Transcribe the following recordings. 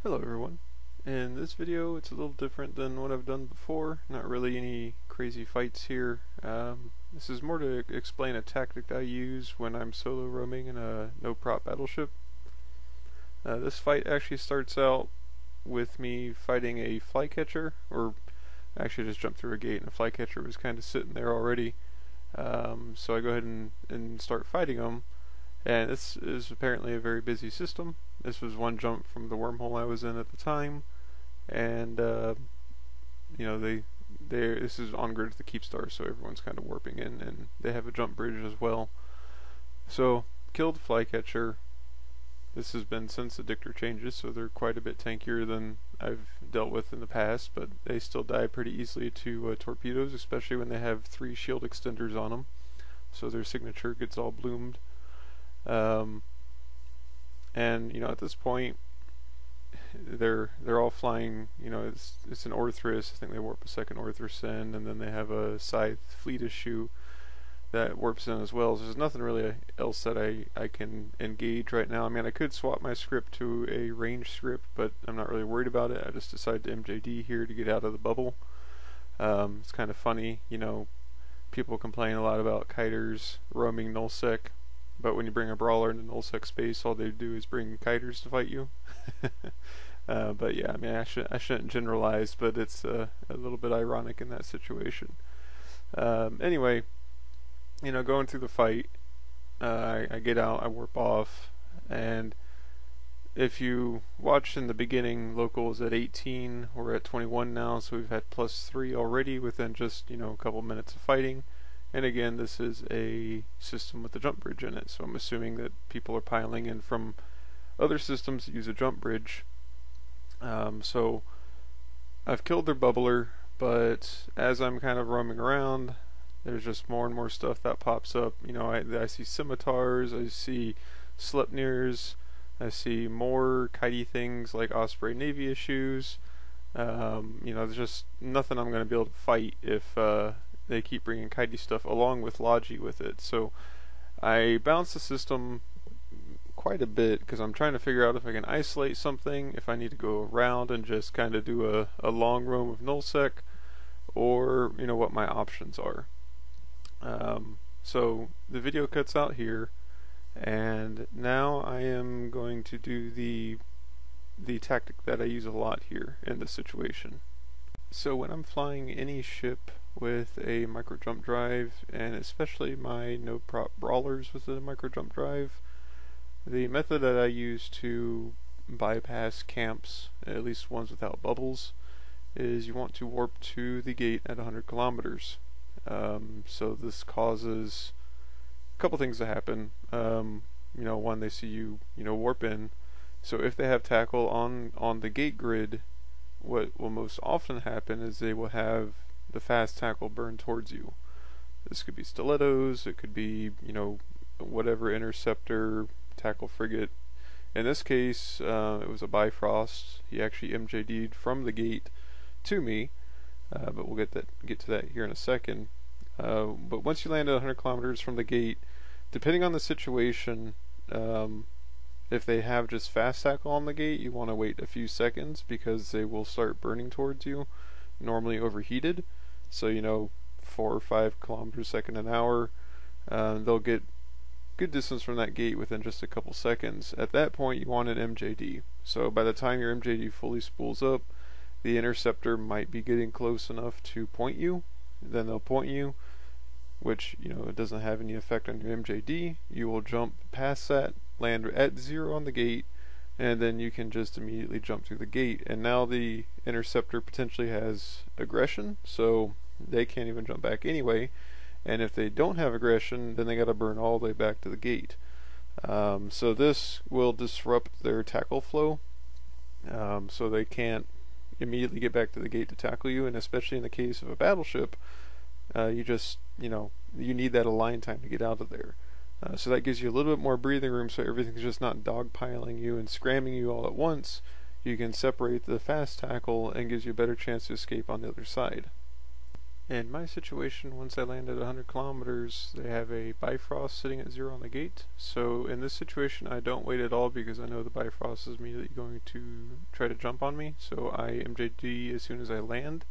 Hello everyone. In this video it's a little different than what I've done before. Not really any crazy fights here. This is more to explain a tactic I use when I'm solo roaming in a no-prop battleship. This fight actually starts out with me fighting a flycatcher, or actually just jumped through a gate and a flycatcher was kind of sitting there already. So I go ahead and start fighting them. And this is apparently a very busy system. This was one jump from the wormhole I was in at the time, and you know this is on grid with the keep star, so everyone's kind of warping in, and they have a jump bridge as well. So killed flycatcher. This has been since the dictor changes, so they're quite a bit tankier than I've dealt with in the past, but they still die pretty easily to torpedoes, especially when they have 3 shield extenders on them. So their signature gets all bloomed. And you know, at this point they're all flying. You know, it's an Orthrus. I think they warp a second Orthrus in, and then they have a Scythe fleet issue that warps in as well. So there's nothing really else that I can engage right now. I mean, I could swap my script to a range script, but I'm not really worried about it. I just decided to MJD here to get out of the bubble. It's kind of funny, you know, people complain a lot about kiters roaming nullsec, but when you bring a brawler into nullsec space, all they do is bring kiters to fight you. But yeah, I mean, I shouldn't generalize, but it's a little bit ironic in that situation. Anyway, you know, going through the fight, I get out, I warp off, and if you watched in the beginning, local is at 18, we're at 21 now, so we've had +3 already within just, you know, a couple minutes of fighting. And again, this is a system with a jump bridge in it, so I'm assuming that people are piling in from other systems that use a jump bridge. So I've killed their bubbler, but as I'm kind of roaming around, there's just more and more stuff that pops up. You know, I see scimitars, I see Sleipnirs, I see more kitey things like Osprey Navy issues. You know, there's just nothing I'm going to be able to fight if they keep bringing kitey stuff along with Logi with it. So I bounce the system quite a bit because I'm trying to figure out if I can isolate something, if I need to go around and just kind of do a long roam of nullsec, or you know what my options are. So the video cuts out here, and now I am going to do the tactic that I use a lot here in this situation. So when I'm flying any ship with a micro jump drive, and especially my no prop brawlers with a micro jump drive, the method that I use to bypass camps, at least ones without bubbles, is you want to warp to the gate at 100 kilometers. So this causes a couple things to happen. You know, one, they see you warp in. So if they have tackle on the gate grid, what will most often happen is they will have the fast tackle burn towards you. This could be stilettos, it could be, you know, whatever interceptor, tackle frigate. In this case, it was a Bifrost. He actually MJD'd from the gate to me, but we'll get to that here in a second. But once you land at 100 kilometers from the gate, depending on the situation, if they have just fast tackle on the gate, you want to wait a few seconds because they will start burning towards you, normally overheated. So, you know, 4 or 5 kilometers a second an hour, they'll get good distance from that gate within just a couple seconds. At that point, you want an MJD. So by the time your MJD fully spools up, the interceptor might be getting close enough to point you. Then they'll point you, which, you know, it doesn't have any effect on your MJD. You will jump past that, land at 0 on the gate, and then you can just immediately jump through the gate. And now the interceptor potentially has aggression, so they can't even jump back anyway. And if they don't have aggression, then they gotta burn all the way back to the gate. So this will disrupt their tackle flow, so they can't immediately get back to the gate to tackle you. And especially in the case of a battleship, you just, you know, you need that align time to get out of there. So that gives you a little bit more breathing room, so everything's just not dogpiling you and scramming you all at once. You can separate the fast tackle and gives you a better chance to escape on the other side. In my situation, once I land at 100 kilometers, they have a Bifrost sitting at 0 on the gate. So in this situation, I don't wait at all because I know the Bifrost is immediately going to try to jump on me. So I MJD as soon as I land.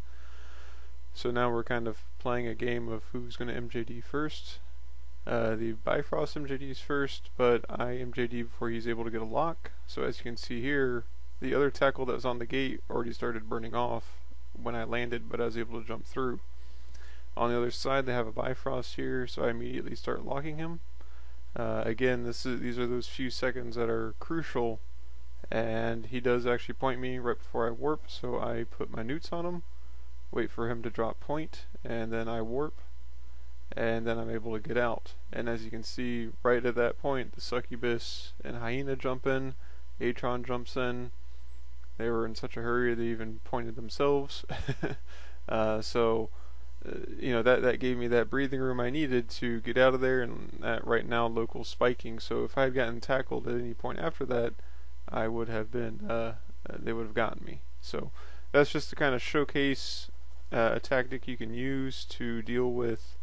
So now we're kind of playing a game of who's going to MJD first. The Bifrost MJDs first, but I MJD before he's able to get a lock. So as you can see here, the other tackle that was on the gate already started burning off when I landed, but I was able to jump through. On the other side, they have a Bifrost here, so I immediately start locking him. Again, these are those few seconds that are crucial, and he does actually point me right before I warp, so I put my newts on him, wait for him to drop point, and then I warp, and then I'm able to get out. And as you can see, right at that point, the Succubus and Hyena jump in, Atron jumps in. They were in such a hurry they even pointed themselves. You know, that gave me that breathing room I needed to get out of there, and right now local spiking. So if I had gotten tackled at any point after that, I would have been they would have gotten me. So that's just to kind of showcase a tactic you can use to deal with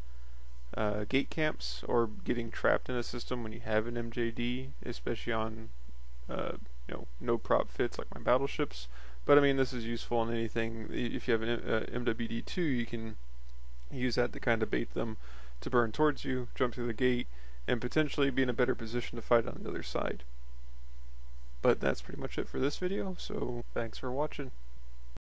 gate camps or getting trapped in a system when you have an MJD, especially on you know, no prop fits like my battleships. But I mean, this is useful in anything. If you have an MWD2, you can use that to kind of bait them to burn towards you, jump through the gate, and potentially be in a better position to fight on the other side. But that's pretty much it for this video, so thanks for watching.